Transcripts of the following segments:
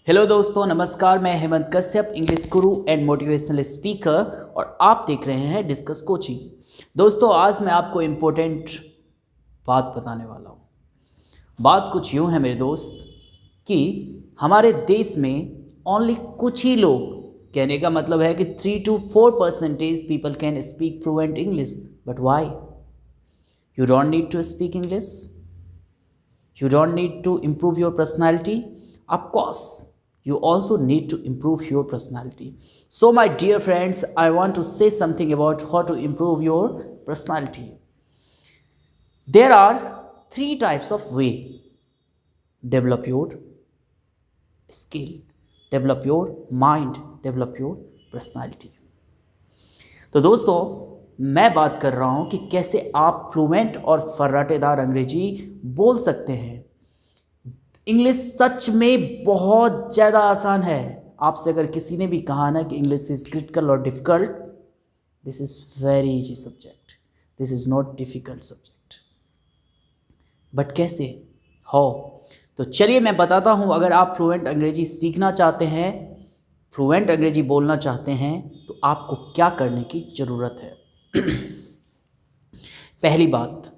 Hello दोस्तों, नमस्कार। मैं Hemant Kashyap, English Guru and motivational speaker, और आप देख रहे हैं डिस्कस कोचिंग। दोस्तों, आज मैं आपको इम्पोर्टेंट बात बताने वाला हूँ। बात कुछ यूँ है मेरे दोस्त कि हमारे देश में ओनली कुछ ही लोग, कहने का मतलब है कि 3 to 4% people can speak fluent English. But why? You don't need to speak English, you don't need to improve your personality. Of course, you also need to improve your personality. So my dear friends, I want to say something about how to improve your personality. There are 3 types of way: develop your skill, develop your mind, develop your personality. तो दोस्तों, मैं बात कर रहा हूँ कि कैसे आप फ्लुएंट और फर्राटेदार अंग्रेजी बोल सकते हैं। इंग्लिश सच में बहुत ज़्यादा आसान है। आपसे अगर किसी ने भी कहा ना कि इंग्लिश इज़ क्रिटिकल और difficult, this is very easy subject, this is not difficult subject. But कैसे, हाउ? तो चलिए मैं बताता हूँ। अगर आप फ्लुएंट अंग्रेजी सीखना चाहते हैं, फ्लुएंट अंग्रेजी बोलना चाहते हैं, तो आपको क्या करने की ज़रूरत है। पहली बात,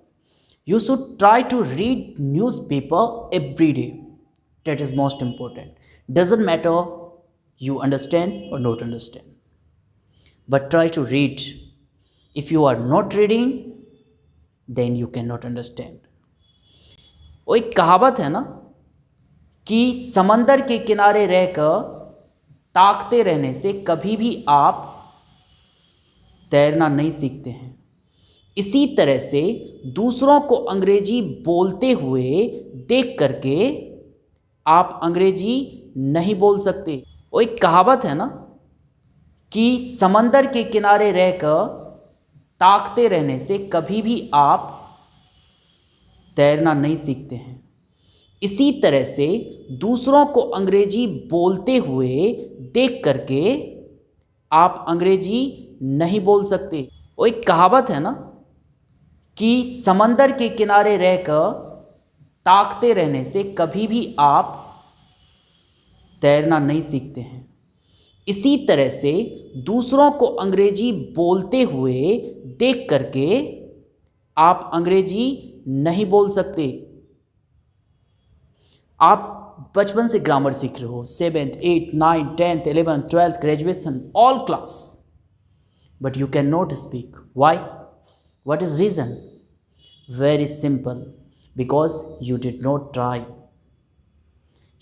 you should try to read newspaper every day. That is most important. Doesn't matter you understand or not understand, but try to read. If you are not reading, then you cannot understand. वो एक कहावत है ना कि समंदर के किनारे रहकर ताकते रहने से कभी भी आप तैरना नहीं सीखते हैं। इसी तरह से दूसरों को अंग्रेजी बोलते हुए देख करके आप अंग्रेजी नहीं बोल सकते। वो एक कहावत है ना कि समंदर के किनारे रहकर ताकते रहने से कभी भी आप तैरना नहीं सीखते हैं। इसी तरह से दूसरों को अंग्रेजी बोलते हुए देख करके आप अंग्रेजी नहीं बोल सकते। वो एक कहावत है ना कि समंदर के किनारे रहकर ताकते रहने से कभी भी आप तैरना नहीं सीखते हैं। इसी तरह से दूसरों को अंग्रेजी बोलते हुए देख करके आप अंग्रेजी नहीं बोल सकते। आप बचपन से ग्रामर सीख रहे हो, 7th, 8th, 9th, 10th, 11th, 12th, graduation, all class, but you cannot speak. Why? What is reason? Very simple. Because you did not try.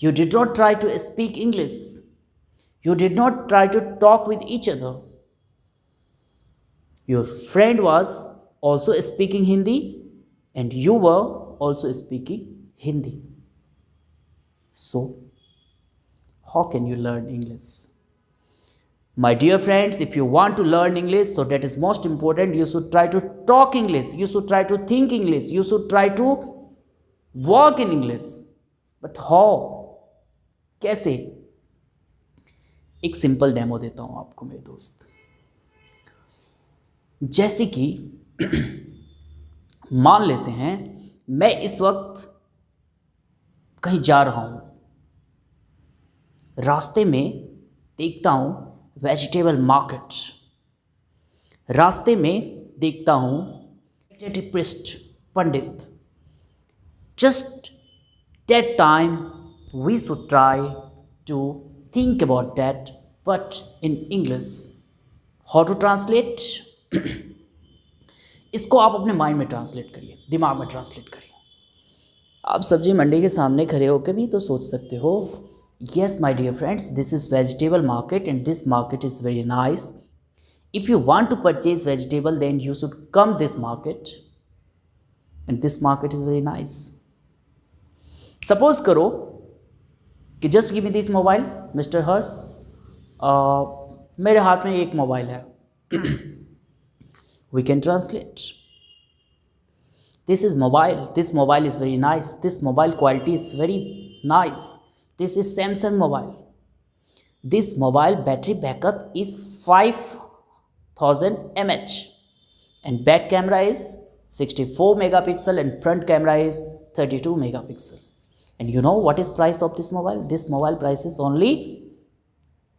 You did not try to speak English. You did not try to talk with each other. Your friend was also speaking Hindi and you were also speaking Hindi. So, how can you learn English? My dear friends, if you want to learn English, so that is most important, you should try to talk English, you should try to think English, you should try to work in English. But how? कैसे? एक simple demo देता हूँ आपको मेरे दोस्त। जैसे कि मान लेते हैं मैं इस वक्त कहीं जा रहा हूँ, रास्ते में देखता हूँ वेजिटेबल मार्केट, रास्ते में देखता हूँ priest pandit. Just that time we should try to think about that, but in English. How to translate? इसको आप अपने माइंड में ट्रांसलेट करिए, दिमाग में ट्रांसलेट करिए। आप सब्जी मंडी के सामने खड़े होकर भी तो सोच सकते हो, yes my dear friends, this is vegetable market and this market is very nice. If you want to purchase vegetable, then you should come this market and this market is very nice. Suppose करो कि just give me this mobile, Mr. Hers. मेरे हाथ में एक mobile है। We can translate. This is mobile. This mobile is very nice. This mobile quality is very nice. This is Samsung mobile. This mobile battery backup is 5000 mAh and back camera is 64 megapixel and front camera is 32 megapixel And you know what is price of this mobile? This mobile price is only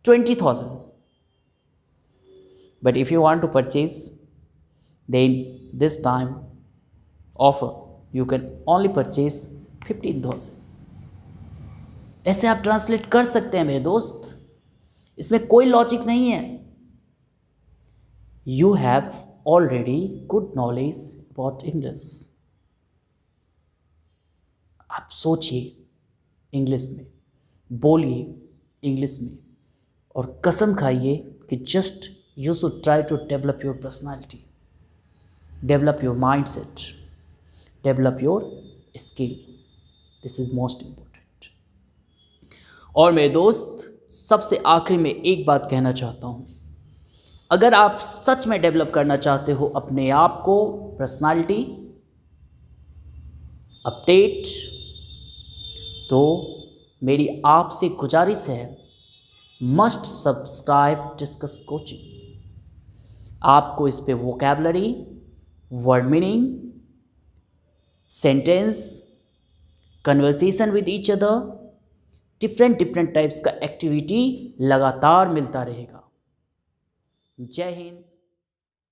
20,000. But if you want to purchase, then this time offer you can only purchase 15,000. ऐसे आप translate कर सकते हैं मेरे दोस्त, इसमें कोई logic नहीं है. You have already good knowledge about English. आप सोचिए इंग्लिश में, बोलिए इंग्लिश में, और कसम खाइए कि just you should try to develop your personality, develop your mindset, develop your skill. This is most important. और मेरे दोस्त, सबसे आखिरी में एक बात कहना चाहता हूँ. अगर आप सच में डेवलप करना चाहते हो अपने आप को, पर्सनालिटी अपडेट, तो मेरी आपसे गुजारिश है, मस्ट सब्सक्राइब डिस्कस कोचिंग. आपको इस पे vocabulary, word meaning, sentence, conversation with each other, different types का एक्टिविटी लगातार मिलता रहेगा. जय हिंद.